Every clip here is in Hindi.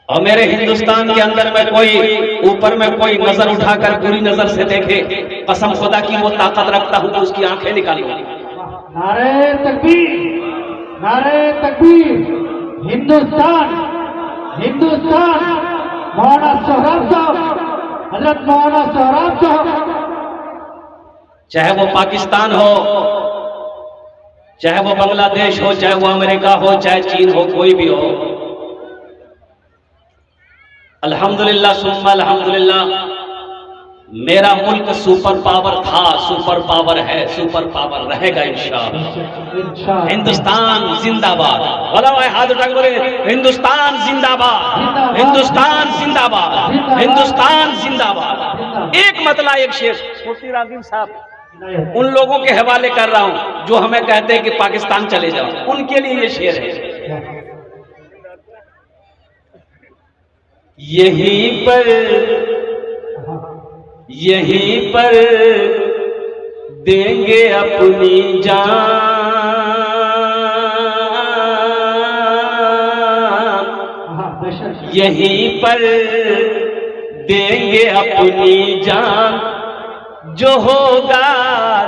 और मेरे हिंदुस्तान के अंदर में कोई ऊपर में कोई नजर उठाकर बुरी नजर से देखे, कसम खुदा की वो ताकत रखता हूं कि उसकी आंखें निकालूंगा। नारे तकबीर, नारे तकबीर। हिंदुस्तान, हिंदुस्तान। मौलाना सोहराब साहब, हजरत मौलाना सोहराब साहब। चाहे वो पाकिस्तान हो, चाहे वो बांग्लादेश हो, चाहे वो अमेरिका हो, चाहे चीन हो, कोई भी हो, अल्हम्दुलिल्लाह सुम्मा अल्हम्दुलिल्लाह, मेरा मुल्क सुपर पावर था, सुपर पावर है, सुपर पावर रहेगा इंशाअल्लाह। हिंदुस्तान जिंदाबाद। बोला भाई, हाथ उठा के बोले हिंदुस्तान जिंदाबाद, हिंदुस्तान जिंदाबाद, हिंदुस्तान जिंदाबाद। एक मतला एक शेर मुफ्ती रागिब साहब उन लोगों के हवाले कर रहा हूं जो हमें कहते हैं कि पाकिस्तान चले जाओ, उनके लिए ये शेर है। यहीं पर देंगे अपनी जान, यहीं पर देंगे अपनी जान, जो होगा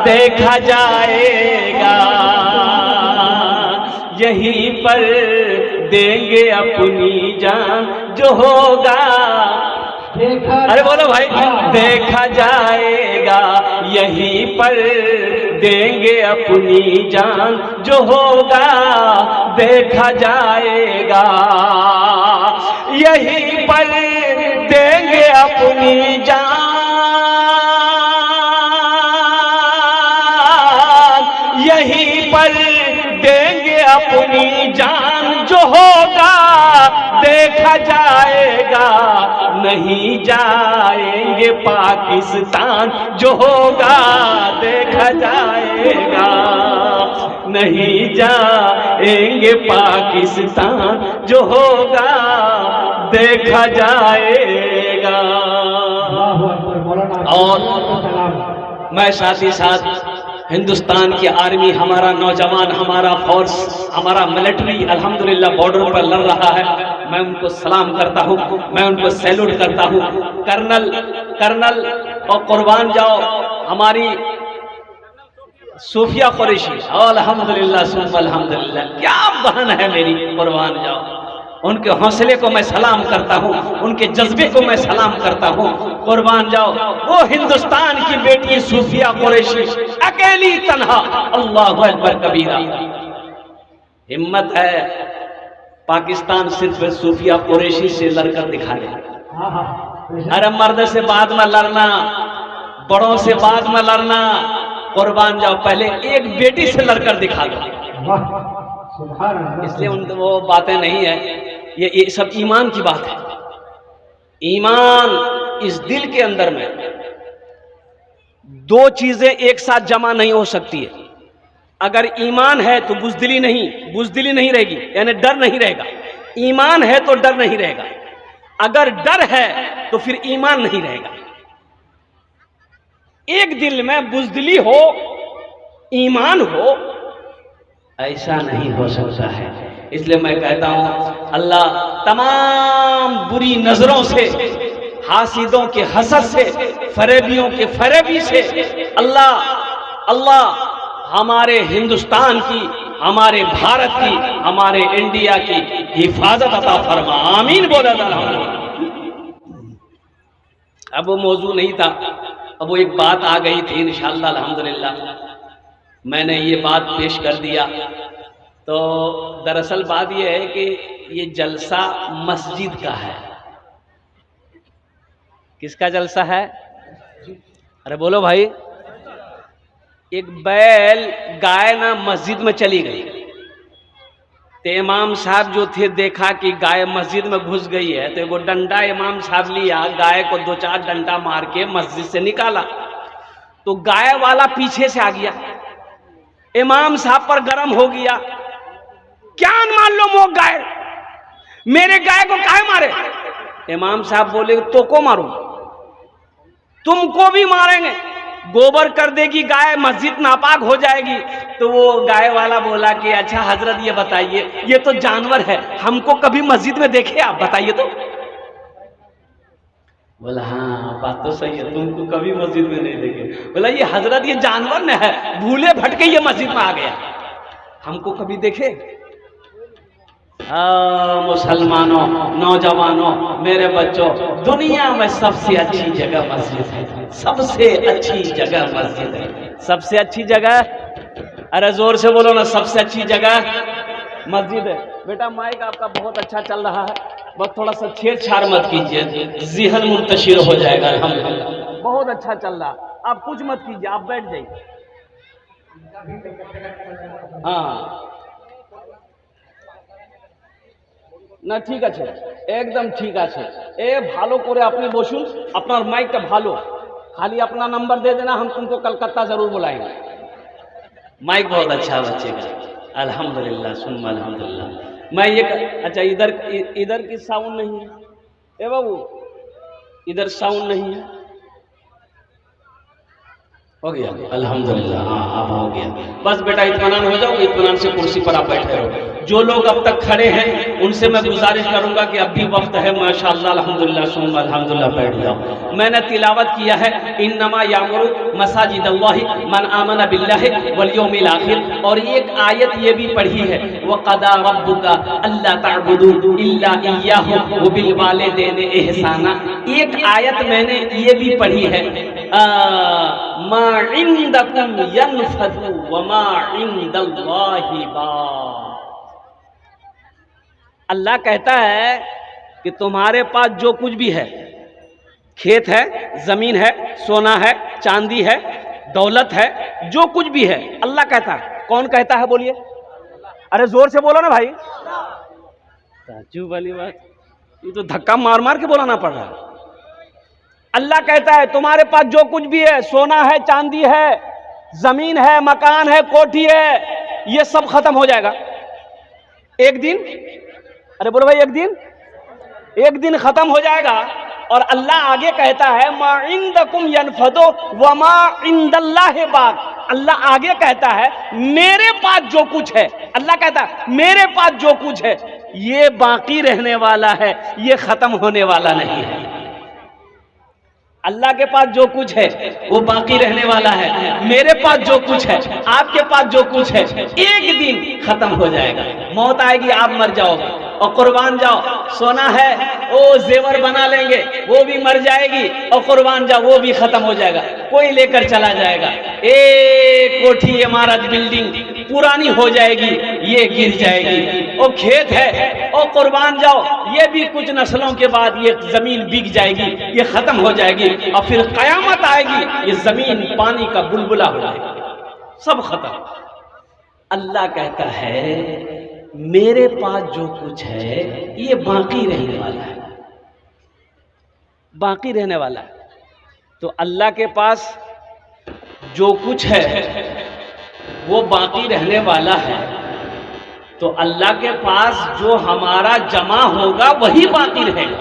देखा जाएगा। यहीं पर देंगे अपनी जान, जो होगा अरे बोलो भाई, देखा जाएगा। यहीं पर देंगे अपनी जान, जो होगा देखा जाएगा। यहीं पर देंगे अपनी जान, यहीं पर देंगे अपनी जान, जो होगा देखा जाएगा। नहीं जाएंगे पाकिस्तान, जो होगा देखा जाएगा। नहीं जाएंगे पाकिस्तान, जो होगा देखा जाएगा। और मैं साथ ही साथ हिंदुस्तान की आर्मी, हमारा नौजवान, हमारा फोर्स, हमारा मिलिट्री अल्हम्दुलिल्लाह बॉर्डर पर लड़ रहा है, मैं उनको सलाम करता हूं, मैं उनको सैल्यूट करता हूं। कर्नल और कुर्बान जाओ हमारी सूफिया कुरैशी, अल्हम्दुलिल्लाह सुम्मा अल्हम्दुलिल्लाह, क्या बहन है मेरी, कुर्बान जाओ। उनके हौसले को मैं सलाम करता हूं, उनके जज्बे को मैं सलाम करता हूं, कुर्बान जाओ। वो हिंदुस्तान की बेटी सूफिया कुरैशी अकेली तन्हा, अल्लाहु अकबर कबीरा। हिम्मत है पाकिस्तान सिर्फ सूफिया कुरैशी से लड़कर दिखा दे। अरे मर्द से बाद में लड़ना, बड़ों से बाद में लड़ना, कुर्बान जाओ पहले एक बेटी से लड़कर दिखा दो। इसलिए उन वो बातें नहीं है, ये सब ईमान की बात है। ईमान इस दिल के अंदर में, दो चीजें एक साथ जमा नहीं हो सकती है। अगर ईमान है तो बुज़दिली नहीं रहेगी, यानी डर नहीं रहेगा। ईमान है तो डर नहीं रहेगा, अगर डर है तो फिर ईमान नहीं रहेगा। एक दिल में बुज़दिली हो, ईमान हो, ऐसा नहीं हो सकता है। इसलिए मैं कहता हूं अल्लाह तमाम बुरी नजरों से, हासिदों के हसद से, फरेबियों के फरेबी से अल्लाह हमारे हिंदुस्तान की, हमारे भारत की, हमारे इंडिया की हिफाजत अता फरमा। आमीन बोला था। अब वो मौजू नहीं था, अब वो एक बात आ गई थी, इंशाअल्लाह अल्हम्दुलिल्लाह मैंने ये बात पेश कर दिया। तो दरअसल बात यह है कि ये जलसा मस्जिद का है। किसका जलसा है? अरे बोलो भाई। एक बैल गाय ना मस्जिद में चली गई, तो इमाम साहब जो थे देखा कि गाय मस्जिद में घुस गई है, तो वो डंडा इमाम साहब लिया, गाय को 2-4 डंडा मार के मस्जिद से निकाला। तो गाय वाला पीछे से आ गया, इमाम साहब पर गर्म हो गया, क्या मान लो वो गाय, मेरे गाय को काहे मारे? इमाम साहब बोले तो को मारूं, तुमको भी मारेंगे। गोबर कर देगी गाय, मस्जिद नापाक हो जाएगी। तो वो गाय वाला बोला कि अच्छा हजरत ये बताइए, ये तो जानवर है, हमको कभी मस्जिद में देखे आप, बताइए तो। बोला हाँ बात तो सही है, तुमको कभी मस्जिद में नहीं देखे। बोला ये हजरत ये जानवर न है, भूले भटके ये मस्जिद में आ गया, हमको कभी देखे। मुसलमानों, नौजवानों, मेरे बच्चों, दुनिया में सबसे अच्छी जगह मस्जिद है, सबसे अच्छी जगह मस्जिद है, सबसे अच्छी जगह। अरे जोर से बोलो ना, सबसे अच्छी जगह मस्जिद है। बेटा माइक आपका बहुत अच्छा चल रहा है, बस थोड़ा सा छेड़छाड़ मत कीजिए, ज़हन मुंतशिर हो जाएगा। अल्हम्दुलिल्लाह बहुत अच्छा चल रहा, आप कुछ मत कीजिए, आप बैठ जाइए। हाँ না ঠিক আছে, একদম ঠিক আছে। এ ভালো করে আপনি বসুন, আপনার মাইকটা ভালো, खाली अपना नंबर दे देना, हम तुमको कलकत्ता जरूर बुलाएंगे। माइक बहुत अच्छा है बच्चे का, अल्हम्दुलिल्लाह सुम्मा अल्हम्दुलिल्लाह। मैं ये अच्छा इधर की साउंड नहीं है, ए बाबू इधर साउंड नहीं है, हो गया अल्हम्दुलिल्लाह। हाँ अब हो गया, बस बेटा इत्मीनान हो जाओ, इत्मीनान से कुर्सी पर आप बैठे रहो। जो लोग अब तक खड़े हैं उनसे मैं गुजारिश करूंगा कि अब भी वक्त है, माशाअल्लाह अल्हम्दुलिल्लाह सुम्मा अल्हम्दुलिल्लाह बैठ जाओ। मैंने तिलावत किया है इन्नमा यामुरु मसाजिदल्लाहि मन आमन बिल्लाहि वल यौमिल आखिर, और एक आयत ये भी पढ़ी है वक़दा रब्बुका अल्ला तअबुदू इल्ला इय्याहु व बिल वालिदैनि इहसाना। एक आयत मैंने ये भी पढ़ी है मा इंदकुम यनफदु व मा इंदल्लाहि बाक़। अल्लाह कहता है कि तुम्हारे पास जो कुछ भी है, खेत है, जमीन है, सोना है, चांदी है, दौलत है, जो कुछ भी है, अल्लाह कहता है। कौन कहता है बोलिए? अरे जोर से बोलो ना भाई, ताज्जुब वाली बात, ये तो धक्का मार मार के बोलाना पड़ रहा है। अल्लाह कहता है तुम्हारे पास जो कुछ भी है, सोना है, चांदी है, जमीन है, मकान है, कोठी है, ये सब खत्म हो जाएगा एक दिन। अरे बोलो भाई एक दिन खत्म हो जाएगा। और अल्लाह आगे कहता है मा इंदकुम यनफदो व मा इंदल्लाहि बाक़। अल्लाह आगे कहता है मेरे पास जो कुछ है, अल्लाह कहता है मेरे पास जो कुछ है ये बाकी रहने वाला है, ये खत्म होने वाला नहीं है। अल्लाह के पास जो कुछ है वो बाकी रहने वाला है, मेरे पास जो कुछ है, आपके पास जो कुछ है, एक दिन खत्म हो जाएगा। मौत आएगी, आप मर जाओगे और कुर्बान जाओ। सोना है वो जेवर बना लेंगे, वो भी मर जाएगी, और कुर्बान जाओ वो भी खत्म हो जाएगा, कोई लेकर चला जाएगा। एक कोठी, इमारत, बिल्डिंग पुरानी हो जाएगी, ये गिर जाएगी। और खेत है और कुर्बान जाओ, ये भी कुछ नस्लों के बाद ये जमीन बिक जाएगी, ये खत्म हो जाएगी, और फिर कयामत आएगी, ये जमीन पानी का बुलबुला हो जाएगा, सब खत्म। अल्लाह कहता है मेरे पास जो कुछ है ये बाकी रहने वाला है, बाकी रहने वाला है। तो अल्लाह के पास जो कुछ है वो बाकी रहने वाला है, तो अल्लाह के पास जो हमारा जमा होगा वही बाकी रहेगा।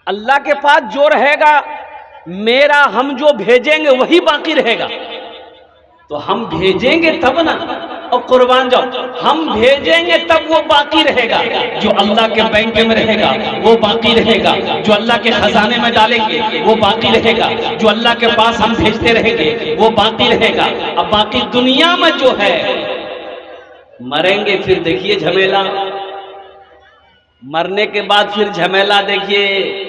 अल्लाह के पास जो रहेगा, मेरा हम जो भेजेंगे वही बाकी रहेगा। तो हम भेजेंगे तब ना, और कुर्बान जाओ, हम भेजेंगे तब वो बाकी रहेगा। जो अल्लाह के बैंक में रहेगा वो बाकी रहेगा, जो अल्लाह के खजाने में डालेंगे वो बाकी रहेगा, जो अल्लाह के पास हम भेजते रहेंगे वो बाकी रहेगा। अब बाकी दुनिया में जो है, मरेंगे फिर देखिए झमेला, मरने के बाद फिर झमेला देखिए,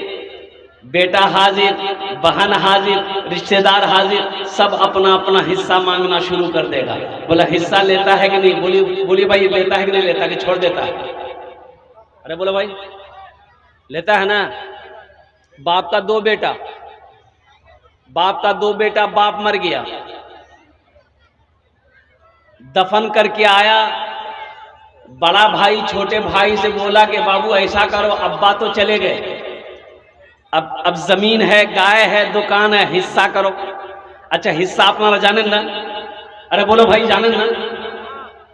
बेटा हाजिर, बहन हाजिर, रिश्तेदार हाजिर, सब अपना अपना हिस्सा मांगना शुरू कर देगा। बोला हिस्सा लेता है कि नहीं? बोली भाई लेता है कि नहीं लेता, कि छोड़ देता है? अरे बोलो भाई लेता है ना। बाप का दो बेटा, बाप मर गया, दफन करके आया, बड़ा भाई छोटे भाई से बोला कि बाबू ऐसा करो, अब्बा तो चले गए, अब जमीन है, गाय है, दुकान है, हिस्सा करो। अच्छा हिस्सा अपना जाने ना? अरे बोलो भाई जाने ना।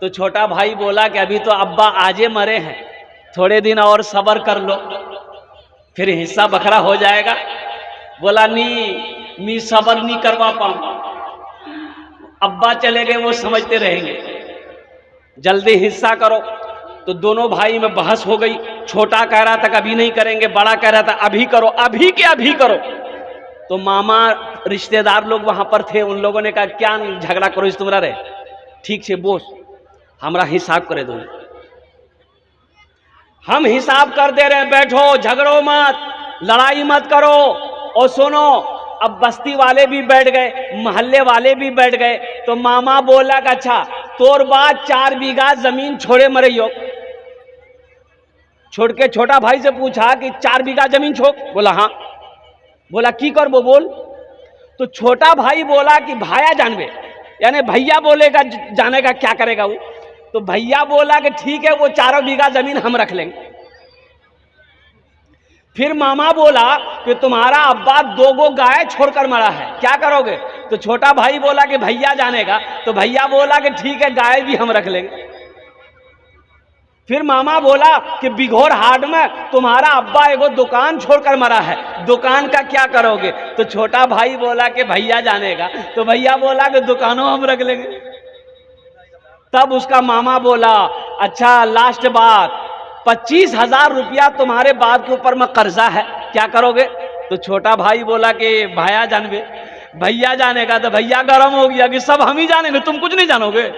तो छोटा भाई बोला कि अभी तो अब्बा आजे मरे हैं, थोड़े दिन और सब्र कर लो, फिर हिस्सा बखरा हो जाएगा। बोला नहीं, मैं सब्र नहीं करवा पाऊं, अब्बा चले गए वो समझते रहेंगे, जल्दी हिस्सा करो। तो दोनों भाई में बहस हो गई। छोटा कह रहा था अभी नहीं करेंगे, बड़ा कह रहा था अभी करो, अभी के अभी करो। तो मामा रिश्तेदार लोग वहां पर थे, उन लोगों ने कहा क्या झगड़ा करो इस तुम्हारा रे, ठीक से बोस, हमारा हिसाब करे दो, हम हिसाब कर दे रहे, बैठो, झगड़ो मत, लड़ाई मत करो। और सुनो, अब बस्ती वाले भी बैठ गए, मोहल्ले वाले भी बैठ गए। तो मामा बोला कि अच्छा तोर बात 4 बीघा जमीन छोड़े मरियो। छोड़ के छोटा भाई से पूछा कि 4 बीघा जमीन छोड़, बोला हाँ। बोला की कर वो बोल। तो छोटा भाई बोला कि भाया जानवे, यानी भैया बोलेगा जानेगा क्या करेगा वो। तो भैया बोला कि ठीक है वो 4 बीघा जमीन हम रख लेंगे। फिर मामा बोला कि तुम्हारा अब्बा 2 गो गाय छोड़कर मरा है, क्या करोगे। तो छोटा भाई बोला कि भैया जानेगा। तो भैया बोला कि ठीक है गाय भी हम रख लेंगे। फिर मामा बोला कि बिघोर हाट में तुम्हारा अब्बा एगो दुकान छोड़कर मरा है, दुकान का क्या करोगे। तो छोटा भाई बोला कि भैया जानेगा। तो भैया बोला कि दुकानों हम रख लेंगे। तब उसका मामा बोला अच्छा लास्ट बात, 25,000 रुपया तुम्हारे बाप के ऊपर में कर्जा है, क्या करोगे। तो छोटा भाई बोला कि भैया जानवे, भैया जानेगा। तो भैया गरम हो गया कि सब हम ही जानेंगे, तुम कुछ नहीं जानोगे।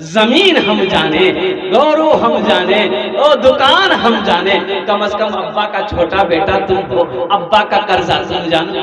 जमीन हम जाने, गौरू हम जाने, ओ दुकान हम जाने, कम से कम अब्बा का छोटा बेटा तुम हो, अब्बा का कर्जा तुम जानो।